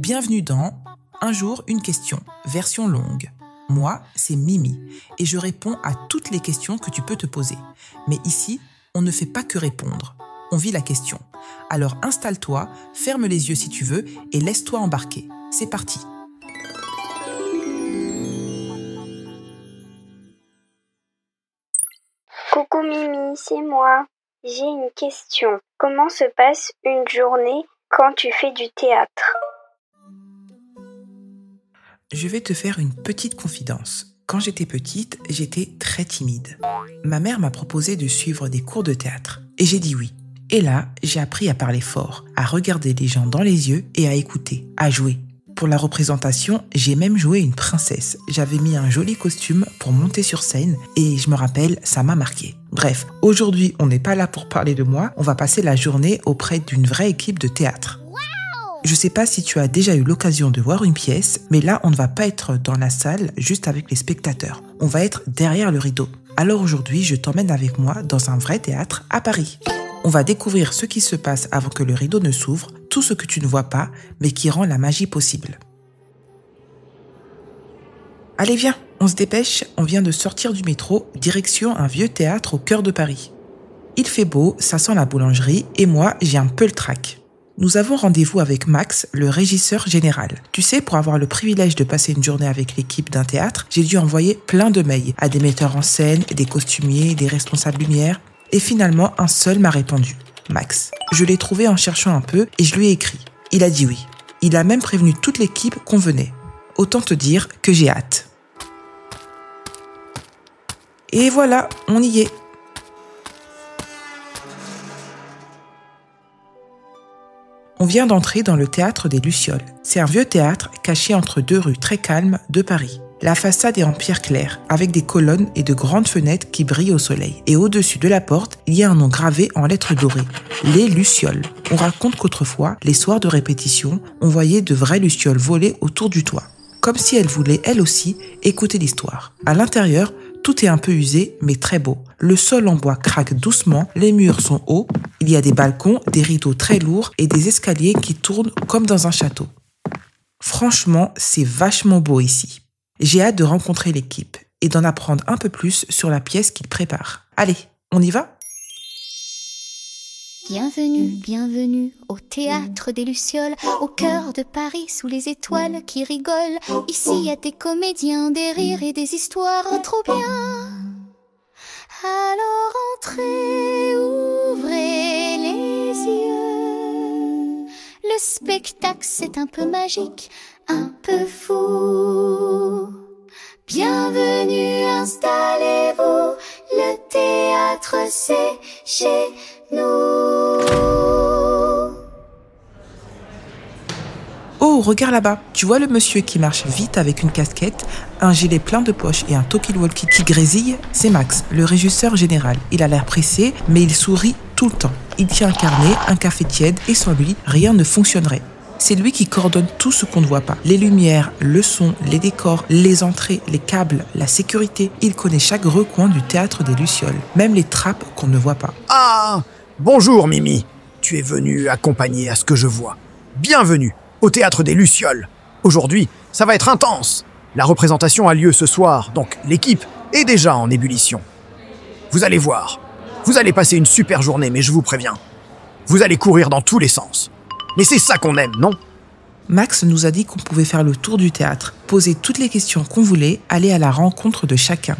Bienvenue dans Un jour, une question, version longue. Moi, c'est Mimi et je réponds à toutes les questions que tu peux te poser. Mais ici, on ne fait pas que répondre, on vit la question. Alors installe-toi, ferme les yeux si tu veux et laisse-toi embarquer. C'est parti. Coucou Mimi, c'est moi. J'ai une question. Comment se passe une journée quand tu fais du théâtre ? Je vais te faire une petite confidence. Quand j'étais petite, j'étais très timide. Ma mère m'a proposé de suivre des cours de théâtre et j'ai dit oui. Et là, j'ai appris à parler fort, à regarder les gens dans les yeux et à écouter, à jouer. Pour la représentation, j'ai même joué une princesse. J'avais mis un joli costume pour monter sur scène et je me rappelle, ça m'a marqué. Bref, aujourd'hui, on n'est pas là pour parler de moi, on va passer la journée auprès d'une vraie équipe de théâtre. Je sais pas si tu as déjà eu l'occasion de voir une pièce, mais là, on ne va pas être dans la salle juste avec les spectateurs. On va être derrière le rideau. Alors aujourd'hui, je t'emmène avec moi dans un vrai théâtre à Paris. On va découvrir ce qui se passe avant que le rideau ne s'ouvre, tout ce que tu ne vois pas, mais qui rend la magie possible. Allez, viens, on se dépêche, on vient de sortir du métro, direction un vieux théâtre au cœur de Paris. Il fait beau, ça sent la boulangerie, et moi, j'ai un peu le trac. Nous avons rendez-vous avec Max, le régisseur général. Tu sais, pour avoir le privilège de passer une journée avec l'équipe d'un théâtre, j'ai dû envoyer plein de mails à des metteurs en scène, des costumiers, des responsables lumière. Et finalement, un seul m'a répondu, Max. Je l'ai trouvé en cherchant un peu et je lui ai écrit. Il a dit oui. Il a même prévenu toute l'équipe qu'on venait. Autant te dire que j'ai hâte. Et voilà, on y est. On vient d'entrer dans le théâtre des Lucioles. C'est un vieux théâtre caché entre deux rues très calmes de Paris. La façade est en pierre claire, avec des colonnes et de grandes fenêtres qui brillent au soleil. Et au-dessus de la porte, il y a un nom gravé en lettres dorées. Les Lucioles. On raconte qu'autrefois, les soirs de répétition, on voyait de vraies Lucioles voler autour du toit. Comme si elles voulaient, elles aussi, écouter l'histoire. À l'intérieur, tout est un peu usé, mais très beau. Le sol en bois craque doucement, les murs sont hauts, il y a des balcons, des rideaux très lourds et des escaliers qui tournent comme dans un château. Franchement, c'est vachement beau ici. J'ai hâte de rencontrer l'équipe et d'en apprendre un peu plus sur la pièce qu'ils préparent. Allez, on y va ? Bienvenue au théâtre des Lucioles, au cœur de Paris, sous les étoiles qui rigolent. Ici y a des comédiens, des rires et des histoires trop bien. Alors entrez, ouvrez les yeux. Le spectacle c'est un peu magique, un peu fou. Bienvenue, installez-vous, le théâtre c'est chez nous. Oh, regarde là-bas, tu vois le monsieur qui marche vite avec une casquette, un gilet plein de poches et un talkie-walkie qui grésille ? C'est Max, le régisseur général. Il a l'air pressé, mais il sourit tout le temps. Il tient un carnet, un café tiède et sans lui, rien ne fonctionnerait. C'est lui qui coordonne tout ce qu'on ne voit pas. Les lumières, le son, les décors, les entrées, les câbles, la sécurité. Il connaît chaque recoin du théâtre des Lucioles, même les trappes qu'on ne voit pas. Ah, bonjour Mimi. Tu es venue accompagner à ce que je vois. Bienvenue au théâtre des Lucioles. Aujourd'hui, ça va être intense. La représentation a lieu ce soir, donc l'équipe est déjà en ébullition. Vous allez voir. Vous allez passer une super journée, mais je vous préviens. Vous allez courir dans tous les sens. Mais c'est ça qu'on aime, non ? Max nous a dit qu'on pouvait faire le tour du théâtre, poser toutes les questions qu'on voulait, aller à la rencontre de chacun.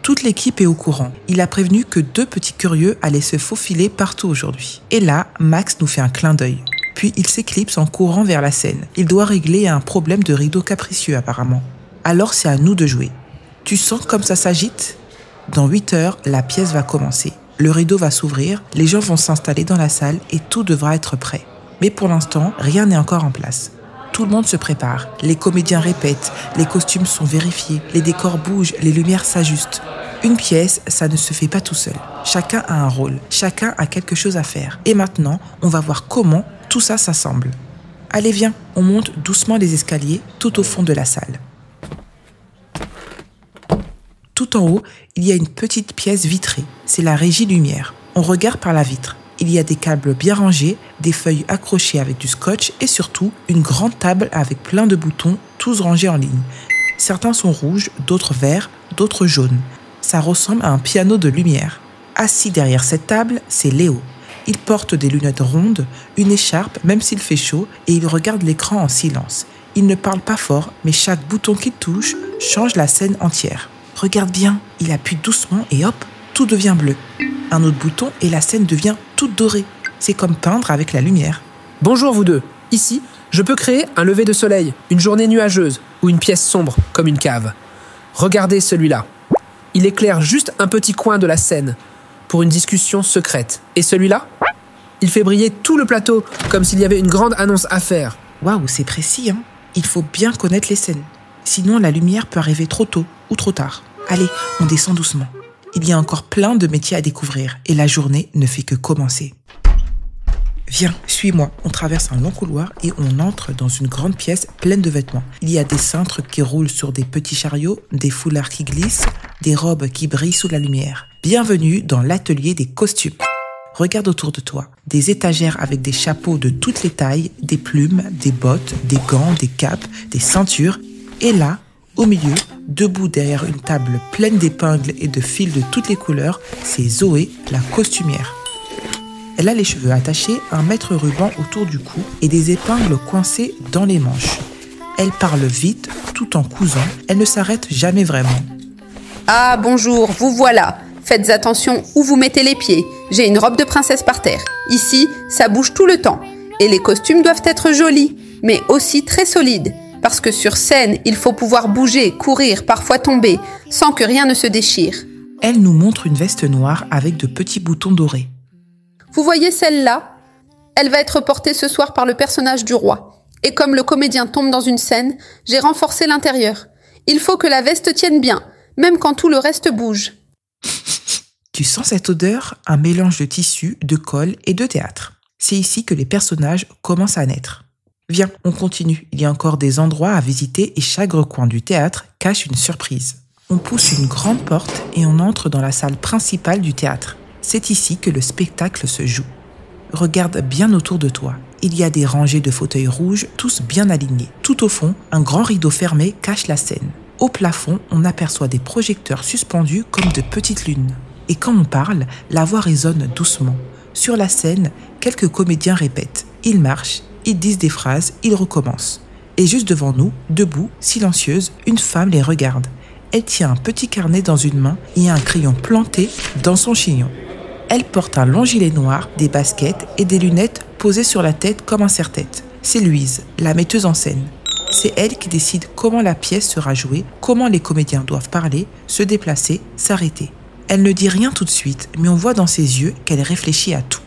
Toute l'équipe est au courant. Il a prévenu que 2 petits curieux allaient se faufiler partout aujourd'hui. Et là, Max nous fait un clin d'œil. Puis il s'éclipse en courant vers la scène. Il doit régler un problème de rideau capricieux apparemment. Alors c'est à nous de jouer. Tu sens comme ça s'agite ? Dans 8 heures, la pièce va commencer. Le rideau va s'ouvrir, les gens vont s'installer dans la salle et tout devra être prêt. Mais pour l'instant, rien n'est encore en place. Tout le monde se prépare, les comédiens répètent, les costumes sont vérifiés, les décors bougent, les lumières s'ajustent. Une pièce, ça ne se fait pas tout seul. Chacun a un rôle, chacun a quelque chose à faire. Et maintenant, on va voir comment tout ça s'assemble. Allez, viens, on monte doucement les escaliers tout au fond de la salle. Tout en haut, il y a une petite pièce vitrée. C'est la régie lumière. On regarde par la vitre. Il y a des câbles bien rangés, des feuilles accrochées avec du scotch et surtout une grande table avec plein de boutons, tous rangés en ligne. Certains sont rouges, d'autres verts, d'autres jaunes. Ça ressemble à un piano de lumière. Assis derrière cette table, c'est Léo. Il porte des lunettes rondes, une écharpe même s'il fait chaud et il regarde l'écran en silence. Il ne parle pas fort, mais chaque bouton qu'il touche change la scène entière. Regarde bien, il appuie doucement et hop, tout devient bleu. Un autre bouton et la scène devient toute dorée. C'est comme peindre avec la lumière. Bonjour vous deux. Ici, je peux créer un lever de soleil, une journée nuageuse ou une pièce sombre comme une cave. Regardez celui-là. Il éclaire juste un petit coin de la scène pour une discussion secrète. Et celui-là, il fait briller tout le plateau comme s'il y avait une grande annonce à faire. Waouh, c'est précis, hein? Il faut bien connaître les scènes. Sinon, la lumière peut arriver trop tôt ou trop tard. Allez, on descend doucement. Il y a encore plein de métiers à découvrir et la journée ne fait que commencer. Viens, suis-moi. On traverse un long couloir et on entre dans une grande pièce pleine de vêtements. Il y a des cintres qui roulent sur des petits chariots, des foulards qui glissent, des robes qui brillent sous la lumière. Bienvenue dans l'atelier des costumes. Regarde autour de toi. Des étagères avec des chapeaux de toutes les tailles, des plumes, des bottes, des gants, des capes, des ceintures. Et là, au milieu, debout derrière une table pleine d'épingles et de fils de toutes les couleurs, c'est Zoé, la costumière. Elle a les cheveux attachés, un mètre ruban autour du cou et des épingles coincées dans les manches. Elle parle vite, tout en cousant. Elle ne s'arrête jamais vraiment. Ah, bonjour, vous voilà. Faites attention où vous mettez les pieds. J'ai une robe de princesse par terre. Ici, ça bouge tout le temps. Et les costumes doivent être jolis, mais aussi très solides. Parce que sur scène, il faut pouvoir bouger, courir, parfois tomber, sans que rien ne se déchire. Elle nous montre une veste noire avec de petits boutons dorés. Vous voyez celle-là ? Elle va être portée ce soir par le personnage du roi. Et comme le comédien tombe dans une scène, j'ai renforcé l'intérieur. Il faut que la veste tienne bien, même quand tout le reste bouge. Tu sens cette odeur? Un mélange de tissu, de colle et de théâtre. C'est ici que les personnages commencent à naître. Viens, on continue. Il y a encore des endroits à visiter et chaque recoin du théâtre cache une surprise. On pousse une grande porte et on entre dans la salle principale du théâtre. C'est ici que le spectacle se joue. Regarde bien autour de toi. Il y a des rangées de fauteuils rouges, tous bien alignés. Tout au fond, un grand rideau fermé cache la scène. Au plafond, on aperçoit des projecteurs suspendus comme de petites lunes. Et quand on parle, la voix résonne doucement. Sur la scène, quelques comédiens répètent. Ils marchent, ils disent des phrases, ils recommencent. Et juste devant nous, debout, silencieuse, une femme les regarde. Elle tient un petit carnet dans une main et un crayon planté dans son chignon. Elle porte un long gilet noir, des baskets et des lunettes posées sur la tête comme un serre-tête. C'est Louise, la metteuse en scène. C'est elle qui décide comment la pièce sera jouée, comment les comédiens doivent parler, se déplacer, s'arrêter. Elle ne dit rien tout de suite, mais on voit dans ses yeux qu'elle réfléchit à tout.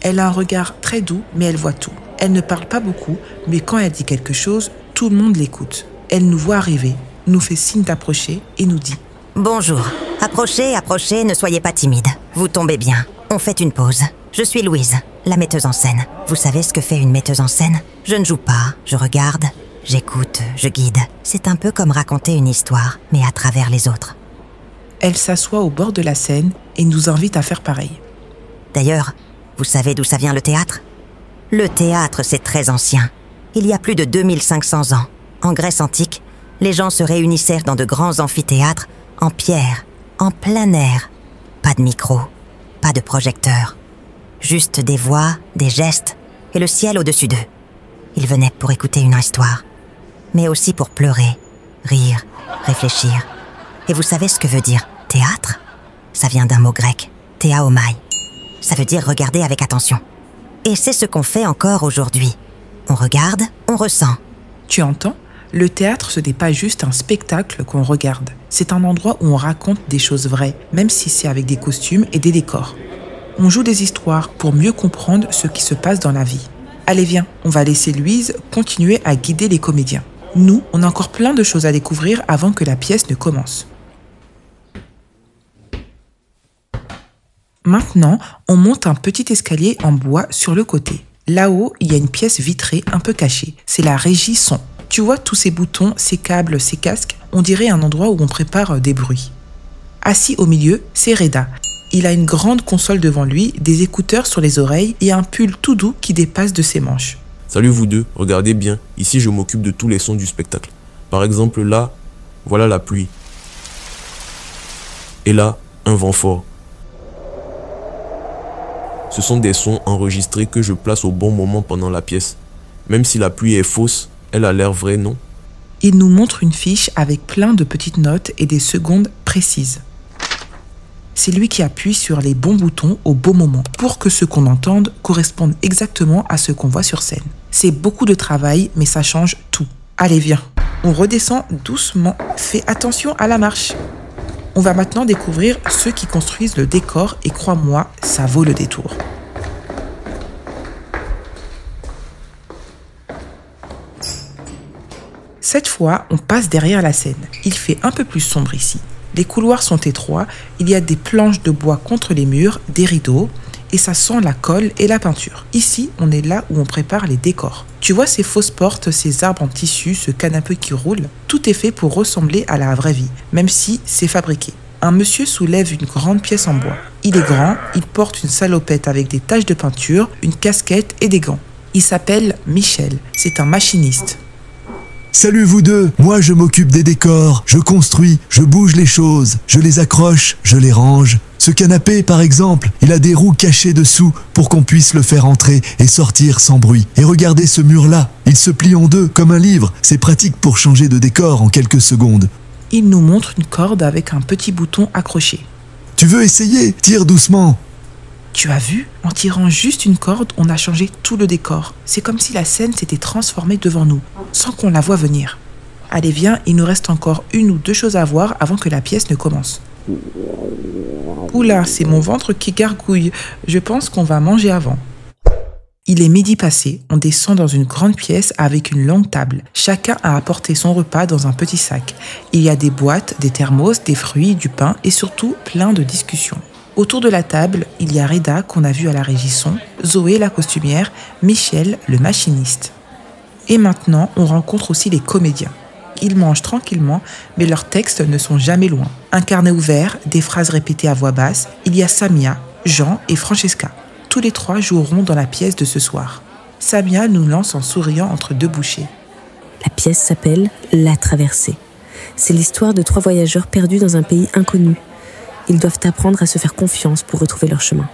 Elle a un regard très doux, mais elle voit tout. Elle ne parle pas beaucoup, mais quand elle dit quelque chose, tout le monde l'écoute. Elle nous voit arriver, nous fait signe d'approcher et nous dit « Bonjour. Approchez, approchez, ne soyez pas timide. Vous tombez bien. On fait une pause. Je suis Louise, la metteuse en scène. Vous savez ce que fait une metteuse en scène? Je ne joue pas, je regarde, j'écoute, je guide. C'est un peu comme raconter une histoire, mais à travers les autres. » Elle s'assoit au bord de la scène et nous invite à faire pareil. D'ailleurs, vous savez d'où ça vient le théâtre? Le théâtre, c'est très ancien. Il y a plus de 2500 ans. En Grèce antique, les gens se réunissaient dans de grands amphithéâtres, en pierre, en plein air. Pas de micro, pas de projecteur. Juste des voix, des gestes et le ciel au-dessus d'eux. Ils venaient pour écouter une histoire, mais aussi pour pleurer, rire, réfléchir. Et vous savez ce que veut dire théâtre? Ça vient d'un mot grec, théaomai. Ça veut dire regarder avec attention. Et c'est ce qu'on fait encore aujourd'hui. On regarde, on ressent. Tu entends? Le théâtre, ce n'est pas juste un spectacle qu'on regarde. C'est un endroit où on raconte des choses vraies, même si c'est avec des costumes et des décors. On joue des histoires pour mieux comprendre ce qui se passe dans la vie. Allez, viens, on va laisser Louise continuer à guider les comédiens. Nous, on a encore plein de choses à découvrir avant que la pièce ne commence. Maintenant, on monte un petit escalier en bois sur le côté. Là-haut, il y a une pièce vitrée un peu cachée. C'est la régie son. Tu vois tous ces boutons, ces câbles, ces casques? On dirait un endroit où on prépare des bruits. Assis au milieu, c'est Reda. Il a une grande console devant lui, des écouteurs sur les oreilles et un pull tout doux qui dépasse de ses manches. Salut vous deux, regardez bien, ici je m'occupe de tous les sons du spectacle. Par exemple là, voilà la pluie. Et là, un vent fort. Ce sont des sons enregistrés que je place au bon moment pendant la pièce. Même si la pluie est fausse, elle a l'air vraie, non? Il nous montre une fiche avec plein de petites notes et des secondes précises. C'est lui qui appuie sur les bons boutons au bon moment pour que ce qu'on entende corresponde exactement à ce qu'on voit sur scène. C'est beaucoup de travail, mais ça change tout. Allez, viens. On redescend doucement. Fais attention à la marche. On va maintenant découvrir ceux qui construisent le décor et crois-moi, ça vaut le détour. Cette fois, on passe derrière la scène. Il fait un peu plus sombre ici. Les couloirs sont étroits, il y a des planches de bois contre les murs, des rideaux, et ça sent la colle et la peinture. Ici, on est là où on prépare les décors. Tu vois ces fausses portes, ces arbres en tissu, ce canapé qui roule? Tout est fait pour ressembler à la vraie vie, même si c'est fabriqué. Un monsieur soulève une grande pièce en bois. Il est grand, il porte une salopette avec des taches de peinture, une casquette et des gants. Il s'appelle Michel, c'est un machiniste. Salut vous deux, moi je m'occupe des décors, je construis, je bouge les choses, je les accroche, je les range. Ce canapé par exemple, il a des roues cachées dessous pour qu'on puisse le faire entrer et sortir sans bruit. Et regardez ce mur-là, il se plie en deux comme un livre, c'est pratique pour changer de décor en quelques secondes. Il nous montre une corde avec un petit bouton accroché. Tu veux essayer? Tire doucement. Tu as vu? En tirant juste une corde, on a changé tout le décor. C'est comme si la scène s'était transformée devant nous, sans qu'on la voie venir. Allez, viens, il nous reste encore une ou deux choses à voir avant que la pièce ne commence. Oula, c'est mon ventre qui gargouille. Je pense qu'on va manger avant. Il est midi passé, on descend dans une grande pièce avec une longue table. Chacun a apporté son repas dans un petit sac. Il y a des boîtes, des thermos, des fruits, du pain et surtout plein de discussions. Autour de la table, il y a Reda qu'on a vu à la régie son, Zoé la costumière, Michel le machiniste. Et maintenant, on rencontre aussi les comédiens. Ils mangent tranquillement, mais leurs textes ne sont jamais loin. Un carnet ouvert, des phrases répétées à voix basse, il y a Samia, Jean et Francesca. Tous les trois joueront dans la pièce de ce soir. Samia nous lance en souriant entre deux bouchées. La pièce s'appelle « La traversée ». C'est l'histoire de 3 voyageurs perdus dans un pays inconnu. Ils doivent apprendre à se faire confiance pour retrouver leur chemin.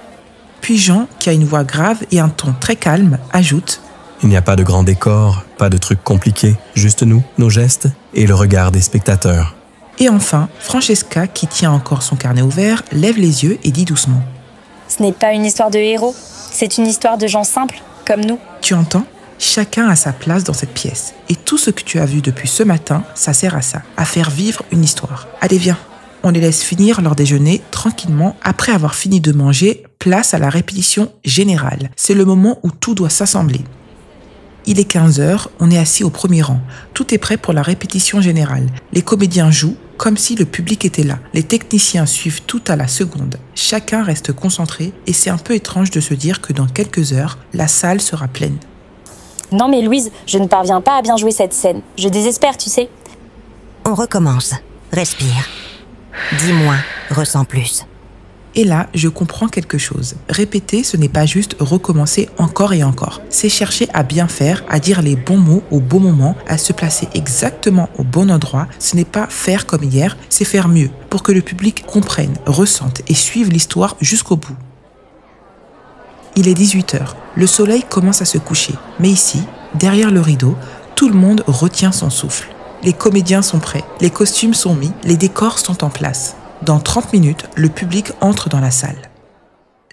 Puis Jean, qui a une voix grave et un ton très calme, ajoute « Il n'y a pas de grand décor, pas de trucs compliqués, juste nous, nos gestes et le regard des spectateurs. » Et enfin, Francesca, qui tient encore son carnet ouvert, lève les yeux et dit doucement « Ce n'est pas une histoire de héros, c'est une histoire de gens simples, comme nous. » Tu entends? Chacun a sa place dans cette pièce. Et tout ce que tu as vu depuis ce matin, ça sert à ça, à faire vivre une histoire. Allez, viens. On les laisse finir leur déjeuner tranquillement. Après avoir fini de manger, place à la répétition générale. C'est le moment où tout doit s'assembler. Il est 15h, on est assis au premier rang. Tout est prêt pour la répétition générale. Les comédiens jouent comme si le public était là. Les techniciens suivent tout à la seconde. Chacun reste concentré et c'est un peu étrange de se dire que dans quelques heures, la salle sera pleine. Non mais Louise, je ne parviens pas à bien jouer cette scène. Je désespère, tu sais. On recommence. Respire. Dis-moi, ressens plus. Et là, je comprends quelque chose. Répéter, ce n'est pas juste recommencer encore et encore. C'est chercher à bien faire, à dire les bons mots au bon moment, à se placer exactement au bon endroit. Ce n'est pas faire comme hier, c'est faire mieux, pour que le public comprenne, ressente et suive l'histoire jusqu'au bout. Il est 18h. Le soleil commence à se coucher. Mais ici, derrière le rideau, tout le monde retient son souffle. Les comédiens sont prêts, les costumes sont mis, les décors sont en place. Dans 30 minutes, le public entre dans la salle.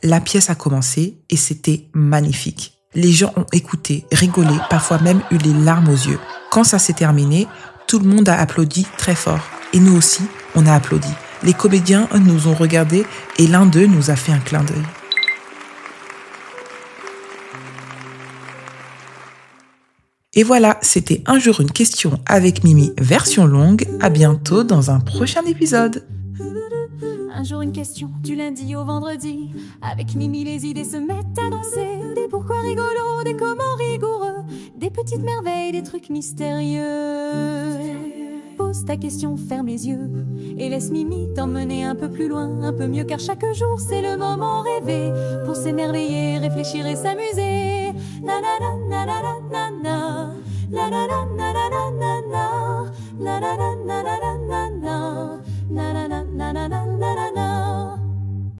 La pièce a commencé et c'était magnifique. Les gens ont écouté, rigolé, parfois même eu les larmes aux yeux. Quand ça s'est terminé, tout le monde a applaudi très fort. Et nous aussi, on a applaudi. Les comédiens nous ont regardés et l'un d'eux nous a fait un clin d'œil. Et voilà, c'était Un jour une question avec Mimi version longue. À bientôt dans un prochain épisode. Un jour une question, du lundi au vendredi. Avec Mimi, les idées se mettent à danser. Des pourquoi rigolos, des comment rigoureux. Des petites merveilles, des trucs mystérieux. pose ta question, ferme les yeux et laisse Mimi t'emmener un peu plus loin, un peu mieux, car chaque jour c'est le moment rêvé pour s'émerveiller, réfléchir et s'amuser. Na na na na na na na, na na na na na na na, na na na na na na na, na na na na na na na.